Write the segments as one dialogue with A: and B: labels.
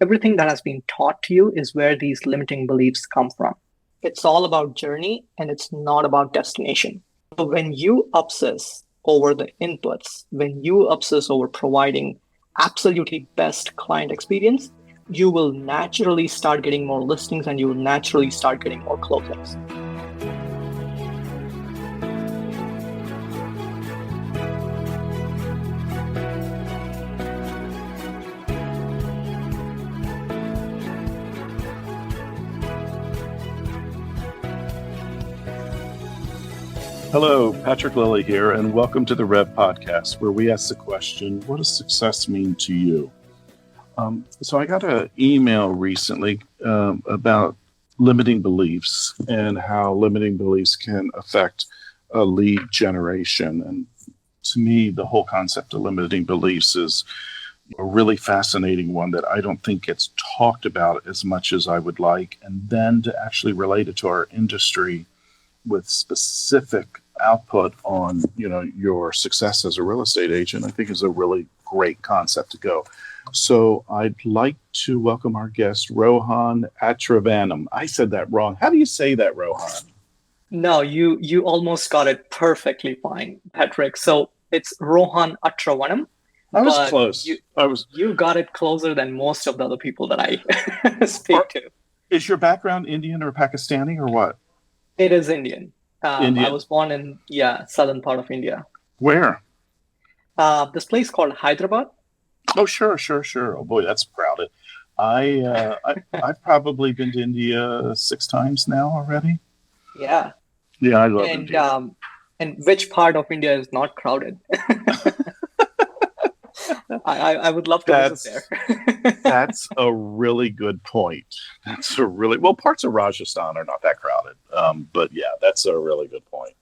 A: everything that has been taught to you is where these limiting beliefs come from. It's all about journey and it's not about destination. So when you obsess over the inputs, when you obsess over providing absolutely best client experience, you will naturally start getting more listings and you will naturally start getting more closings.
B: Hello, Patrick Lilly here, and welcome to the Rev Podcast, where we ask the question, what does success mean to you? So I got an email recently about limiting beliefs and how limiting beliefs can affect a lead generation. And to me, the whole concept of limiting beliefs is a really fascinating one that I don't think gets talked about as much as I would like. And then to actually relate it to our industry with specific output on, your success as a real estate agent, I think is a really great concept to go. So I'd like to welcome our guest, Rohan Atravanam. I said that wrong. How do you say that, Rohan?
A: No, you almost got it perfectly fine, Patrick. So it's Rohan Atravanam.
B: I was close.
A: You got it closer than most of the other people that I speak to.
B: Is your background Indian or Pakistani or what?
A: It is Indian.
B: Indian.
A: I was born in southern part of India.
B: Where?
A: This place called Hyderabad.
B: Oh, sure. Oh boy, that's crowded. I've probably been to India 6 times now already.
A: Yeah.
B: Yeah, I love India.
A: And which part of India is not crowded? I would love to visit there.
B: That's a really good point. Parts of Rajasthan are not that crowded. But yeah, that's a really good point.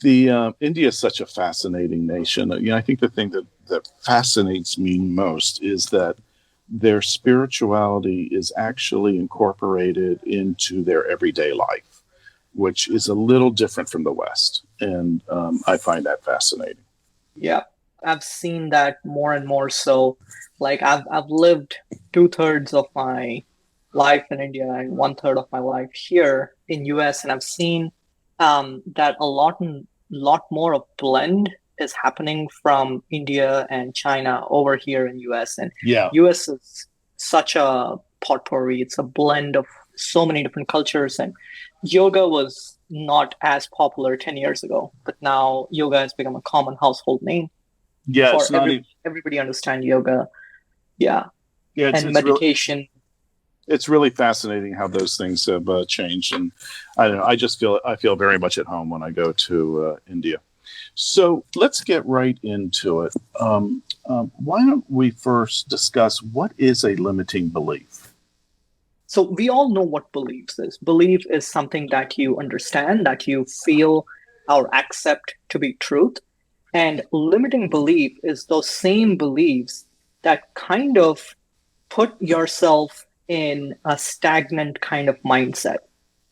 B: India is such a fascinating nation. I think the thing that fascinates me most is that their spirituality is actually incorporated into their everyday life, which is a little different from the West. And I find that fascinating.
A: Yeah. I've seen that more and more so. Like I've lived 2/3 of my life in India and 1/3 of my life here in US, and I've seen that a lot more of blend is happening from India and China over here in US. And US is such a potpourri. It's a blend of so many different cultures, and yoga was not as popular 10 years ago, but now yoga has become a common household name.
B: Yeah,
A: everybody understand yoga. Yeah,
B: it's
A: meditation.
B: It's really fascinating how those things have changed, and I don't know. I feel very much at home when I go to India. So let's get right into it. Why don't we first discuss what is a limiting belief?
A: So we all know what beliefs is. Belief is something that you understand, that you feel or accept to be truth. And limiting belief is those same beliefs that kind of put yourself in a stagnant kind of mindset.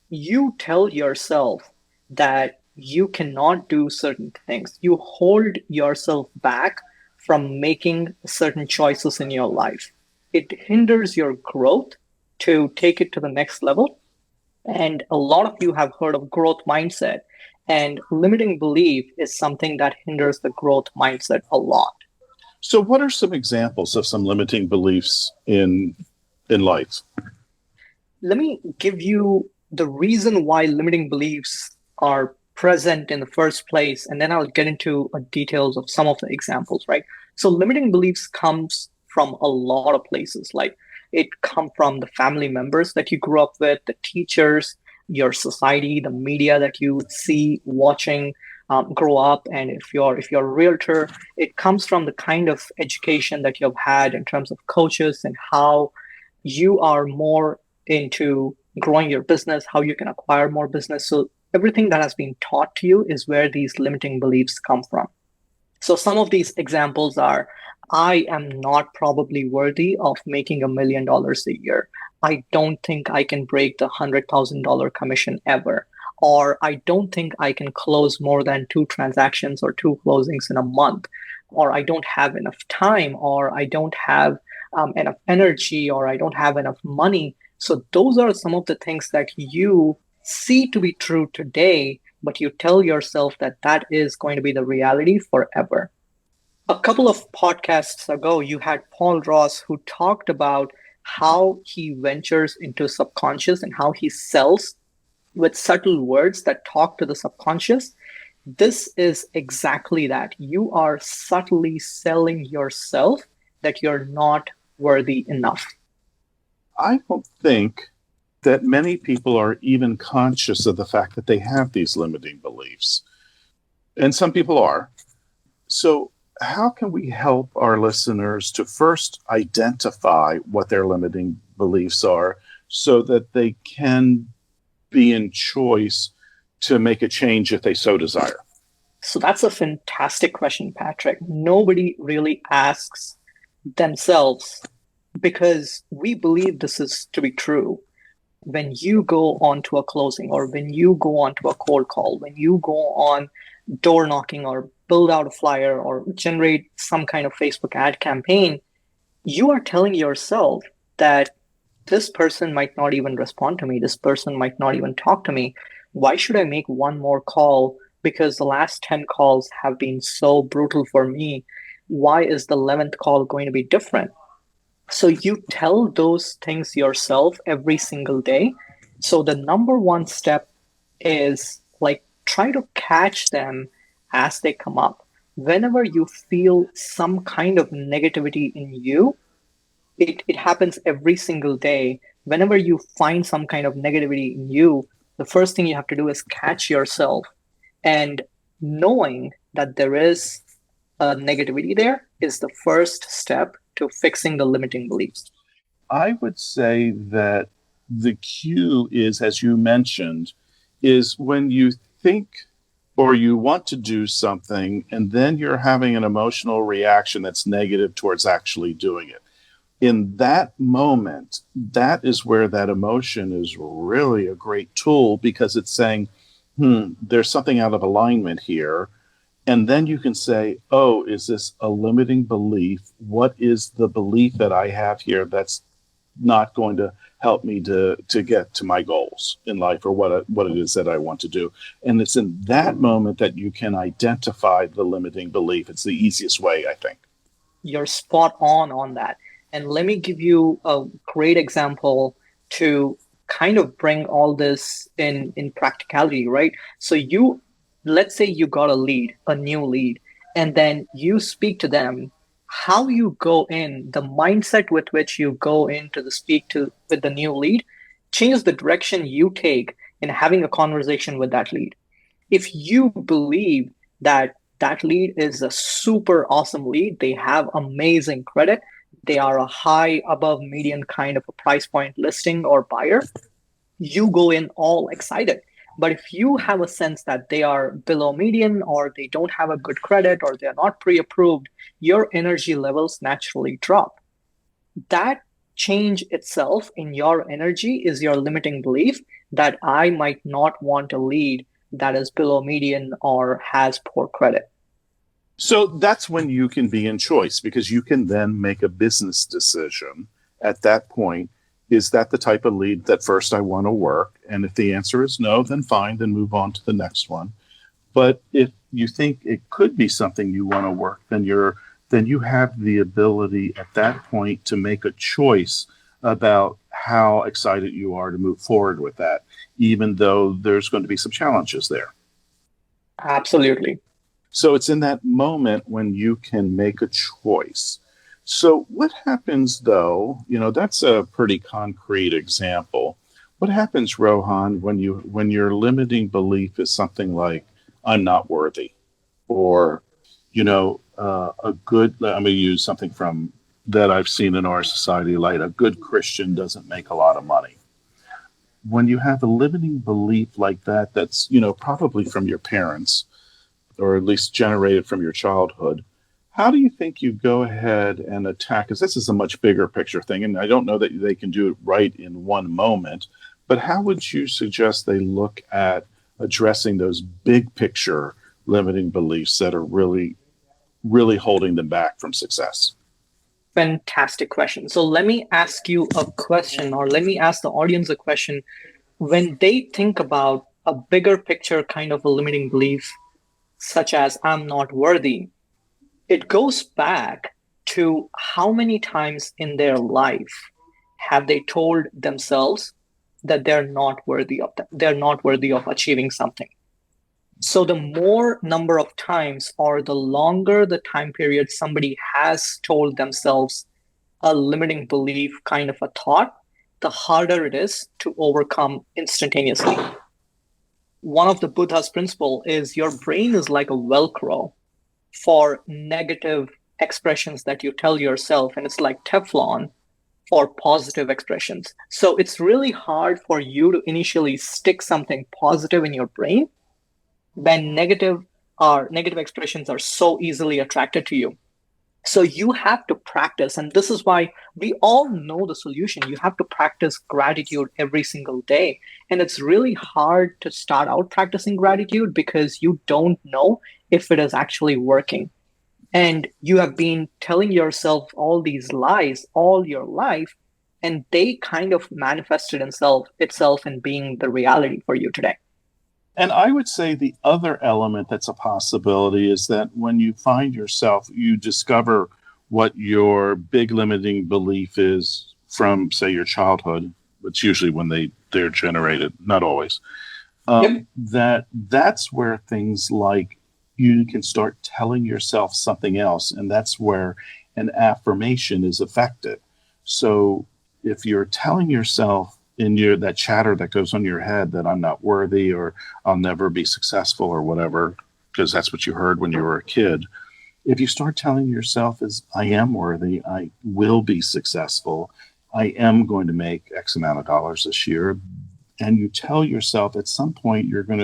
A: You tell yourself that you cannot do certain things. You hold yourself back from making certain choices in your life. It hinders your growth to take it to the next level. And a lot of you have heard of growth mindset. And limiting belief is something that hinders the growth mindset a lot.
B: So what are some examples of some limiting beliefs in life?
A: Let me give you the reason why limiting beliefs are present in the first place, and then I'll get into details of some of the examples, right? So limiting beliefs comes from a lot of places. Like it come from the family members that you grew up with, the teachers, your society, the media that you see, watching, grow up. And if you're a realtor, it comes from the kind of education that you've had in terms of coaches and how you are more into growing your business, how you can acquire more business. So everything that has been taught to you is where these limiting beliefs come from. So some of these examples are, I am not probably worthy of making $1 million a year. I don't think I can break the $100,000 commission ever. Or I don't think I can close more than 2 transactions or 2 closings in a month. Or I don't have enough time, or I don't have enough energy, or I don't have enough money. So those are some of the things that you see to be true today, but you tell yourself that that is going to be the reality forever. A couple of podcasts ago, you had Paul Ross who talked about how he ventures into subconscious and how he sells with subtle words that talk to the subconscious. This is exactly that. You are subtly selling yourself that you're not worthy enough.
B: I don't think that many people are even conscious of the fact that they have these limiting beliefs. And some people are. So, how can we help our listeners to first identify what their limiting beliefs are so that they can be in choice to make a change if they so desire?
A: So that's a fantastic question, Patrick. Nobody really asks themselves because we believe this is to be true. When you go on to a closing, or when you go on to a cold call, when you go on door knocking, or build out a flyer, or generate some kind of Facebook ad campaign, you are telling yourself that this person might not even respond to me. This person might not even talk to me. Why should I make one more call? Because the last 10 calls have been so brutal for me. Why is the 11th call going to be different? So you tell those things yourself every single day. So the number one step is like try to catch them as they come up. Whenever you feel some kind of negativity in you, it happens every single day. Whenever you find some kind of negativity in you, the first thing you have to do is catch yourself. And knowing that there is a negativity there is the first step to fixing the limiting beliefs.
B: I would say that the cue is, as you mentioned, is when you think or you want to do something and then you're having an emotional reaction that's negative towards actually doing it. In that moment, that is where that emotion is really a great tool because it's saying, there's something out of alignment here. And then you can say, oh, is this a limiting belief? What is the belief that I have here that's not going to help me to get to my goals in life or what it is that I want to do? And it's in that moment that you can identify the limiting belief. It's the easiest way, I think.
A: You're spot on that. And let me give you a great example to kind of bring all this in practicality, right? So let's say you got a new lead, and then you speak to them. How you go in, the mindset with which you go into the with the new lead, changes the direction you take in having a conversation with that lead. If you believe that that lead is a super awesome lead, they have amazing credit, they are a high above median kind of a price point listing or buyer, you go in all excited. But if you have a sense that they are below median, or they don't have a good credit, or they're not pre-approved, your energy levels naturally drop. That change itself in your energy is your limiting belief that I might not want a lead that is below median or has poor credit.
B: So that's when you can be in choice because you can then make a business decision at that point. Is that the type of lead that first I want to work? And if the answer is no, then fine, then move on to the next one. But if you think it could be something you want to work, then you have the ability at that point to make a choice about how excited you are to move forward with that, even though there's going to be some challenges there.
A: Absolutely.
B: So it's in that moment when you can make a choice. So what happens though, that's a pretty concrete example. What happens, Rohan, when your limiting belief is something like, I'm not worthy, or, I'm going to use something from that I've seen in our society, like a good Christian doesn't make a lot of money. When you have a limiting belief like that, that's, probably from your parents, or at least generated from your childhood, how do you think you go ahead and attack? Because this is a much bigger picture thing, and I don't know that they can do it right in one moment, but how would you suggest they look at addressing those big picture limiting beliefs that are really, really holding them back from success?
A: Fantastic question. So let me ask you a question, or let me ask the audience a question. When they think about a bigger picture kind of a limiting belief, such as I'm not worthy, it goes back to how many times in their life have they told themselves that they're not worthy of that, they're not worthy of achieving something. So the more number of times or the longer the time period somebody has told themselves a limiting belief kind of a thought, the harder it is to overcome instantaneously. One of the Buddha's principle is your brain is like a Velcro for negative expressions that you tell yourself, and it's like Teflon for positive expressions. So it's really hard for you to initially stick something positive in your brain when negative expressions are so easily attracted to you. So you have to practice, and this is why we all know the solution. You have to practice gratitude every single day. And it's really hard to start out practicing gratitude because you don't know if it is actually working. And you have been telling yourself all these lies all your life, and they kind of manifested itself in being the reality for you today.
B: And I would say the other element that's a possibility is that when you find yourself, you discover what your big limiting belief is from, say, your childhood. It's usually when they're generated, not always.
A: Yep.
B: That's where things like you can start telling yourself something else, and that's where an affirmation is effective. So if you're telling yourself in that chatter that goes on your head that I'm not worthy or I'll never be successful or whatever, because that's what you heard when you were a kid. If you start telling yourself as I am worthy, I will be successful, I am going to make X amount of dollars this year, and you tell yourself at some point you're going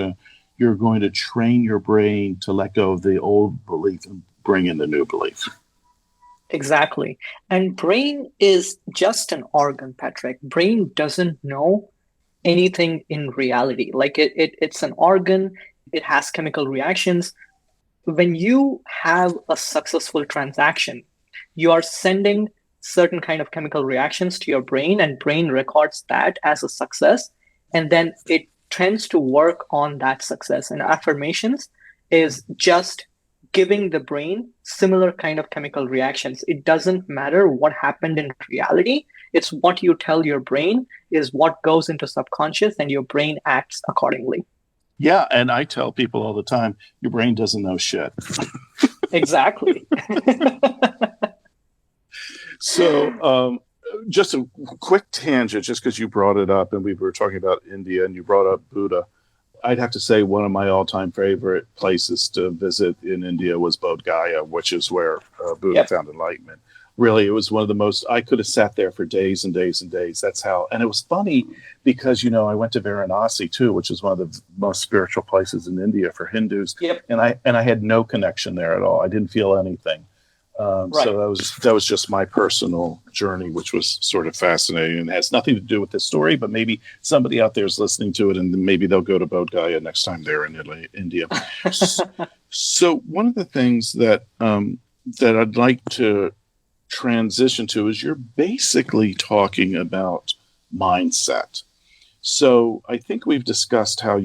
B: to train your brain to let go of the old belief and bring in the new belief.
A: Exactly. And brain is just an organ, Patrick. Brain doesn't know anything in reality. Like it's an organ, it has chemical reactions. When you have a successful transaction, you are sending certain kind of chemical reactions to your brain, and brain records that as a success, and then it tends to work on that success. And affirmations is just giving the brain similar kind of chemical reactions. It doesn't matter what happened in reality. It's what you tell your brain is what goes into subconscious, and your brain acts accordingly.
B: Yeah, and I tell people all the time, your brain doesn't know shit.
A: Exactly.
B: So just a quick tangent, just because you brought it up and we were talking about India and you brought up Buddha. I'd have to say one of my all-time favorite places to visit in India was Bodh Gaya, which is where Buddha found enlightenment. Really, it was one of the most, I could have sat there for days and days and days. That's how, and it was funny because, I went to Varanasi too, which is one of the most spiritual places in India for Hindus.
A: Yep.
B: And I had no connection there at all. I didn't feel anything.
A: Right.
B: So that was just my personal journey, which was sort of fascinating and has nothing to do with this story, but maybe somebody out there is listening to it and maybe they'll go to Bodh Gaya next time they're in India. So one of the things that I'd like to transition to is you're basically talking about mindset. So I think we've discussed how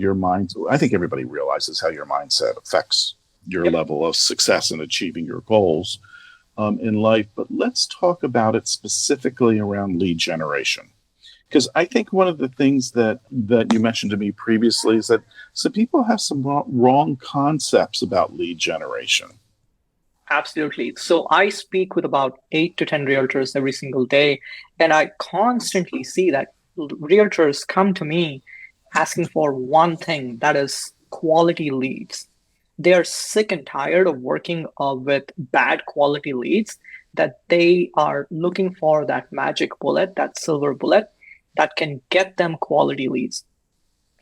B: I think everybody realizes how your mindset affects your level of success in achieving your goals in life. But let's talk about it specifically around lead generation. Because I think one of the things that you mentioned to me previously is that some people have some wrong concepts about lead generation.
A: Absolutely. So I speak with about 8 to 10 realtors every single day, and I constantly see that realtors come to me asking for one thing, that is quality leads. They are sick and tired of working with bad quality leads, that they are looking for that magic bullet, that silver bullet that can get them quality leads.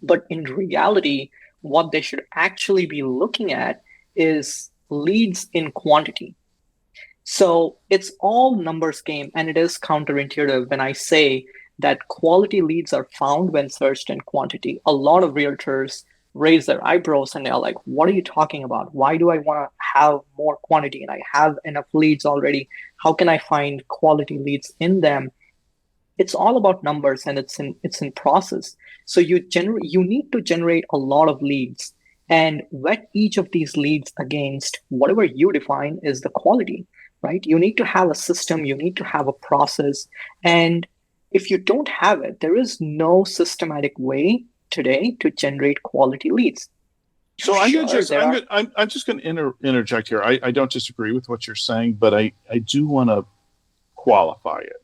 A: But in reality, what they should actually be looking at is leads in quantity. So it's all numbers game, and it is counterintuitive when I say that quality leads are found when searched in quantity. A lot of realtors raise their eyebrows and they're like, what are you talking about? Why do I want to have more quantity and I have enough leads already? How can I find quality leads in them? It's all about numbers and it's in process. So you need to generate a lot of leads and wet each of these leads against whatever you define is the quality, right? You need to have a system, you need to have a process. And if you don't have it, there is no systematic way today to generate quality leads.
B: So
A: Sure, there are.
B: I'm just going to interject here. I don't disagree with what you're saying, but I do want to qualify it.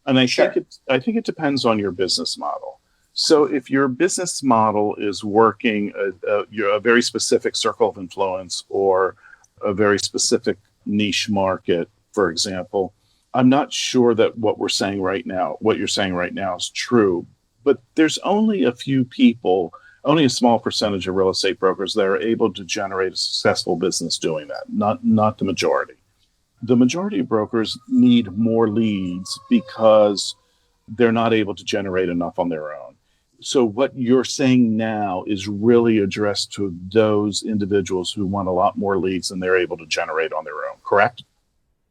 B: And
A: Sure.
B: I think it depends on your business model. So if your business model is working a very specific circle of influence or a very specific niche market, for example, I'm not sure that what you're saying right now is true. But there's only a few people, only a small percentage of real estate brokers that are able to generate a successful business doing that, not the majority. The majority of brokers need more leads because they're not able to generate enough on their own. So what you're saying now is really addressed to those individuals who want a lot more leads than they're able to generate on their own, correct?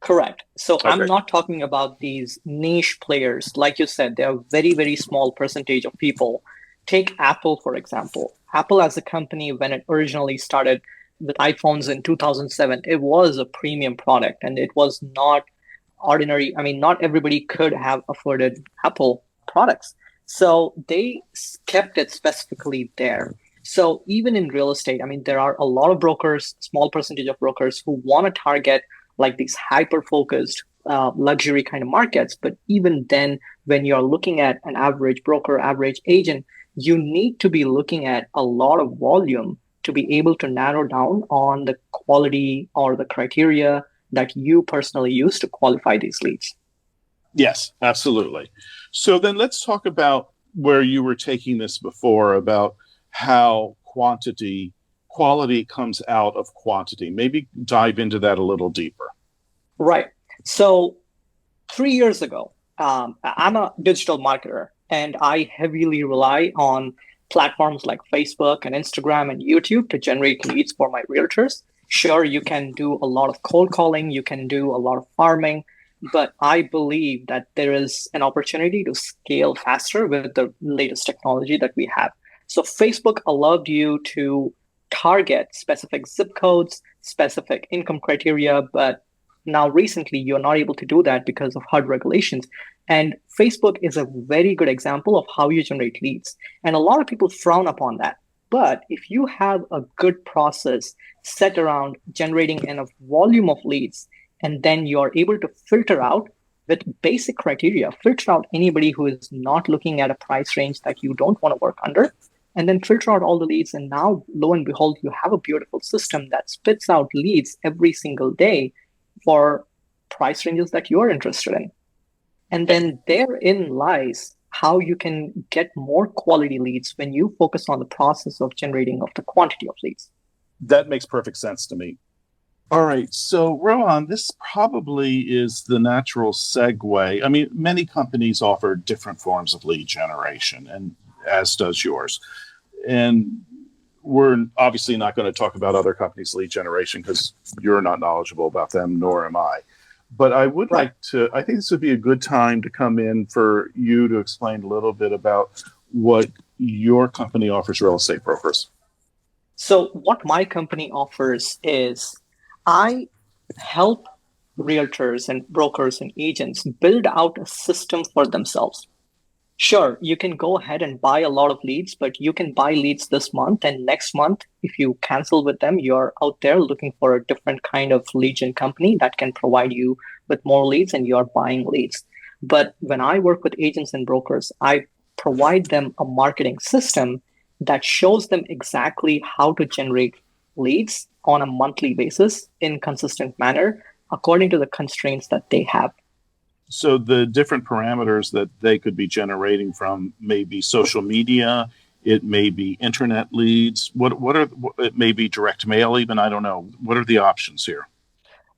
A: Correct. So I'm
B: Okay.
A: not talking about these niche players. Like you said, they're a very, very small percentage of people. Take Apple, for example. Apple as a company, when it originally started with iPhones in 2007, it was a premium product and it was not ordinary. I mean, not everybody could have afforded Apple products. So they kept it specifically there. So even in real estate, I mean, there are a lot of brokers, small percentage of brokers who want to target like these hyper focused luxury kind of markets. But even then, when you're looking at an average broker, average agent, you need to be looking at a lot of volume to be able to narrow down on the quality or the criteria that you personally use to qualify these leads.
B: Yes, absolutely. So then let's talk about where you were taking this before about how quality comes out of quantity. Maybe dive into that a little deeper.
A: Right. So 3 years ago, I'm a digital marketer and I heavily rely on platforms like Facebook and Instagram and YouTube to generate leads for my realtors. Sure, you can do a lot of cold calling, you can do a lot of farming, but I believe that there is an opportunity to scale faster with the latest technology that we have. So Facebook allowed you to target specific zip codes, specific income criteria, but now recently you're not able to do that because of hard regulations. And Facebook is a very good example of how you generate leads. And a lot of people frown upon that. But if you have a good process set around generating enough volume of leads, and then you're able to filter out with basic criteria, filter out anybody who is not looking at a price range that you don't want to work under, and then filter out all the leads. And now, lo and behold, you have a beautiful system that spits out leads every single day for price ranges that you're interested in. And then therein lies how you can get more quality leads when you focus on the process of generating of the quantity of leads.
B: That makes perfect sense to me. All right. So, Rohan, this probably is the natural segue. I mean, many companies offer different forms of lead generation, and as does yours. And we're obviously not going to talk about other companies' lead generation because you're not knowledgeable about them, nor am I. But I would
A: Right.
B: I think this would be a good time to come in for you to explain a little bit about what your company offers real estate brokers.
A: So what my company offers is I help realtors and brokers and agents build out a system for themselves. Sure, you can go ahead and buy a lot of leads, but you can buy leads this month and next month, if you cancel with them, you're out there looking for a different kind of lead gen company that can provide you with more leads and you're buying leads. But when I work with agents and brokers, I provide them a marketing system that shows them exactly how to generate leads on a monthly basis in consistent manner according to the constraints that they have.
B: So the different parameters that they could be generating from may be social media, it may be internet leads. It may be direct mail even. I don't know. What are the options here?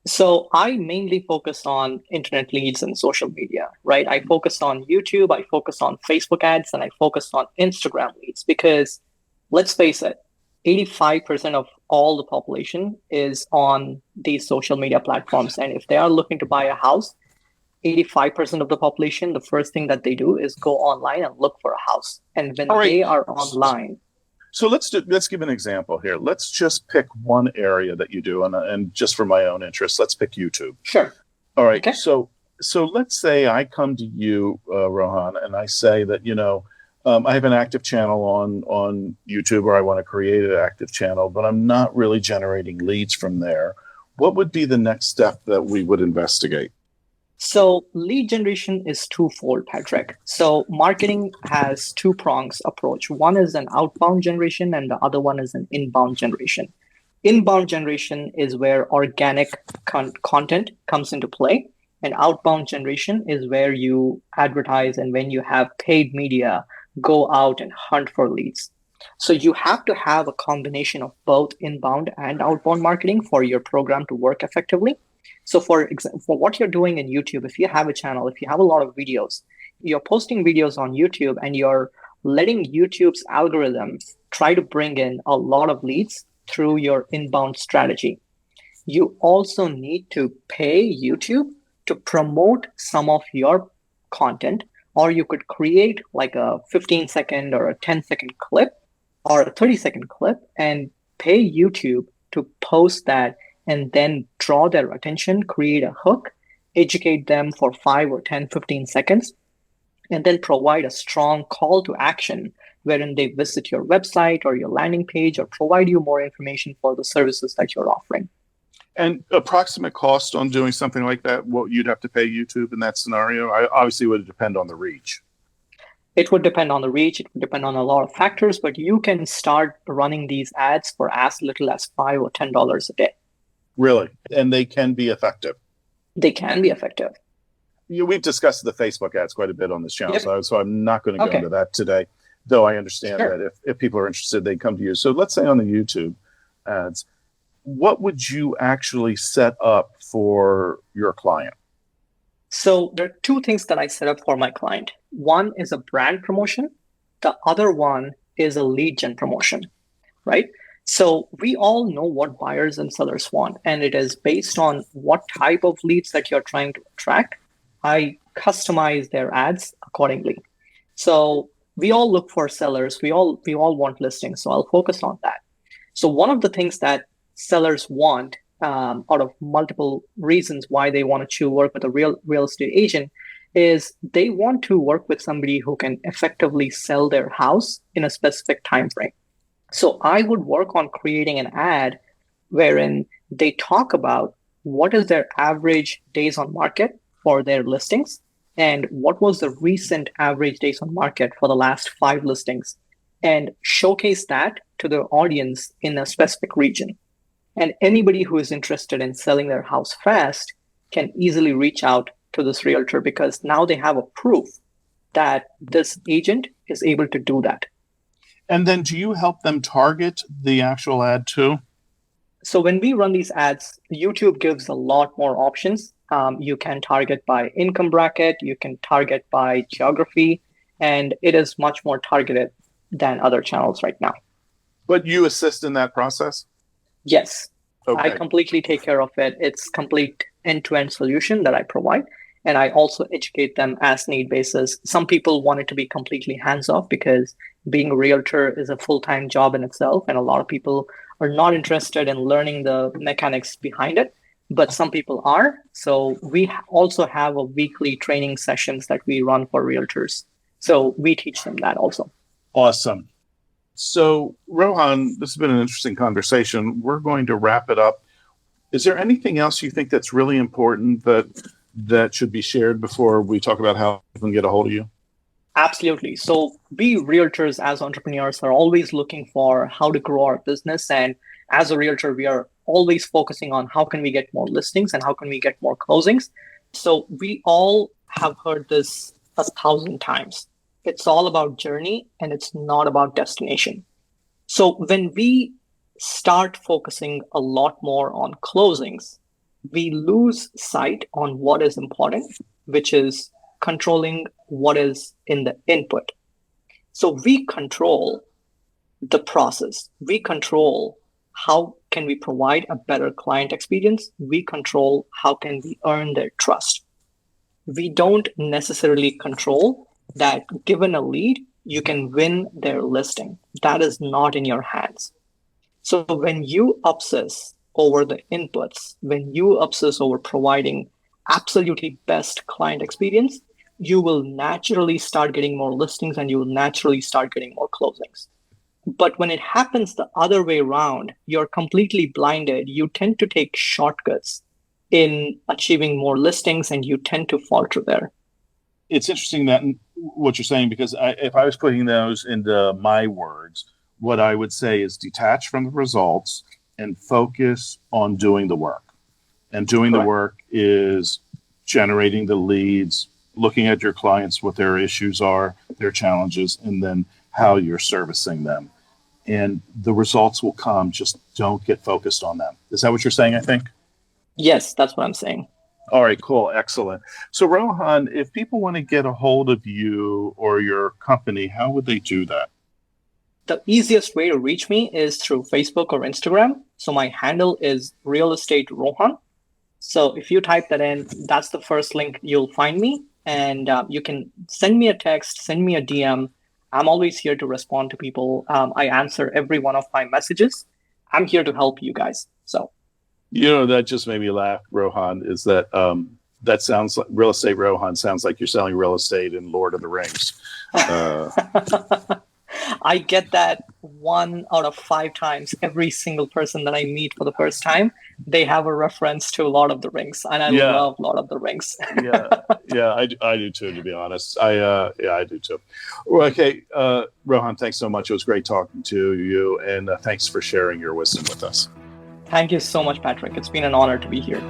A: So I mainly focus on internet leads and social media, right? I focus on YouTube, I focus on Facebook ads, and I focus on Instagram leads because let's face it, 85% of all the population is on these social media platforms. And if they are looking to buy a house, 85% of the population, the first thing that they do is go online and look for a house. And when
B: All right.
A: they are online,
B: So let's give an example here. Let's just pick one area that you do, and just for my own interest, let's pick YouTube.
A: sure.
B: All right.
A: Okay.
B: So let's say I come to you, Rohan, and I say that I have an active channel on YouTube, or I want to create an active channel, but I'm not really generating leads from there. What would be the next step that we would investigate?
A: So lead generation is twofold, Patrick. So marketing has two prongs approach. One is an outbound generation and the other one is an inbound generation. Inbound generation is where organic content comes into play, and outbound generation is where you advertise and when you have paid media go out and hunt for leads. So you have to have a combination of both inbound and outbound marketing for your program to work effectively. So for example, for what you're doing in YouTube, if you have a channel, if you have a lot of videos, you're posting videos on YouTube and you're letting YouTube's algorithm try to bring in a lot of leads through your inbound strategy. You also need to pay YouTube to promote some of your content, or you could create like a 15-second or a 10-second clip or a 30-second clip and pay YouTube to post that and then draw their attention, create a hook, educate them for 5 or 10, 15 seconds, and then provide a strong call to action wherein they visit your website or your landing page or provide you more information for the services that you're offering.
B: And approximate cost on doing something like that, what you'd have to pay YouTube in that scenario? Obviously, it would depend on the reach.
A: It would depend on the reach. It would depend on a lot of factors, but you can start running these ads for as little as $5 or $10 a day.
B: Really? And they can be effective?
A: They can be effective.
B: We've discussed the Facebook ads quite a bit on this channel,
A: Yep.
B: so I'm not going to go into that today, though I understand
A: Sure.
B: that if people are interested, they come to you. So let's say on the YouTube ads, what would you actually set up for your client?
A: So there are two things that I set up for my client. One is a brand promotion. The other one is a lead gen promotion, right? So we all know what buyers and sellers want, and it is based on what type of leads that you're trying to attract. I customize their ads accordingly. So we all look for sellers. We all want listings. So I'll focus on that. So one of the things that sellers want, out of multiple reasons why they want to work with a real estate agent, is they want to work with somebody who can effectively sell their house in a specific time frame. So I would work on creating an ad wherein they talk about what is their average days on market for their listings and what was the recent average days on market for the last 5 listings, and showcase that to the audience in a specific region. And anybody who is interested in selling their house fast can easily reach out to this realtor because now they have a proof that this agent is able to do that.
B: And then do you help them target the actual ad too?
A: So when we run these ads, YouTube gives a lot more options. You can target by income bracket, you can target by geography, and it is much more targeted than other channels right now.
B: But you assist in that process?
A: Yes,
B: Okay.
A: I completely take care of it. It's complete end-to-end solution that I provide. And I also educate them as need basis. Some people want it to be completely hands-off because being a realtor is a full-time job in itself. And a lot of people are not interested in learning the mechanics behind it, but some people are. So we also have a weekly training sessions that we run for realtors. So we teach them that also.
B: Awesome. So, Rohan, this has been an interesting conversation. We're going to wrap it up. Is there anything else you think that's really important that should be shared before we talk about how we can get a hold of you?
A: Absolutely. So we realtors as entrepreneurs are always looking for how to grow our business. And as a realtor, we are always focusing on how can we get more listings and how can we get more closings. So we all have heard this 1,000 times. It's all about journey and it's not about destination. So when we start focusing a lot more on closings, we lose sight on what is important, which is controlling what is in the input. So we control the process. We control how can we provide a better client experience. We control how can we earn their trust. We don't necessarily control that given a lead, you can win their listing. That is not in your hands. So when you obsess over the inputs, when you obsess over providing absolutely best client experience, you will naturally start getting more listings and you will naturally start getting more closings. But when it happens the other way around, you're completely blinded. You tend to take shortcuts in achieving more listings and you tend to falter there.
B: It's interesting that what you're saying, because if I was putting those into my words, what I would say is detach from the results and focus on doing the work. And doing
A: Correct.
B: the work is generating the leads, looking at your clients, what their issues are, their challenges, and then how you're servicing them. And the results will come. Just don't get focused on them. Is that what you're saying, I think?
A: Yes, that's what I'm saying.
B: All right, cool. Excellent. So Rohan, if people want to get a hold of you or your company, how would they do that?
A: The easiest way to reach me is through Facebook or Instagram. So my handle is Real Estate Rohan. So if you type that in, that's the first link you'll find me. And you can send me a text, send me a DM. I'm always here to respond to people. I answer every one of my messages. I'm here to help you guys. So,
B: That just made me laugh, Rohan, is that that sounds like Real Estate Rohan sounds like you're selling real estate in Lord of the Rings.
A: I get that 1 out of 5 times. Every single person that I meet for the first time, they have a reference to Lord of the Rings, and I love Lord of the Rings.
B: I do too, to be honest. I do too. Okay, Rohan, thanks so much. It was great talking to you, and thanks for sharing your wisdom with us.
A: Thank you so much, Patrick. It's been an honor to be here.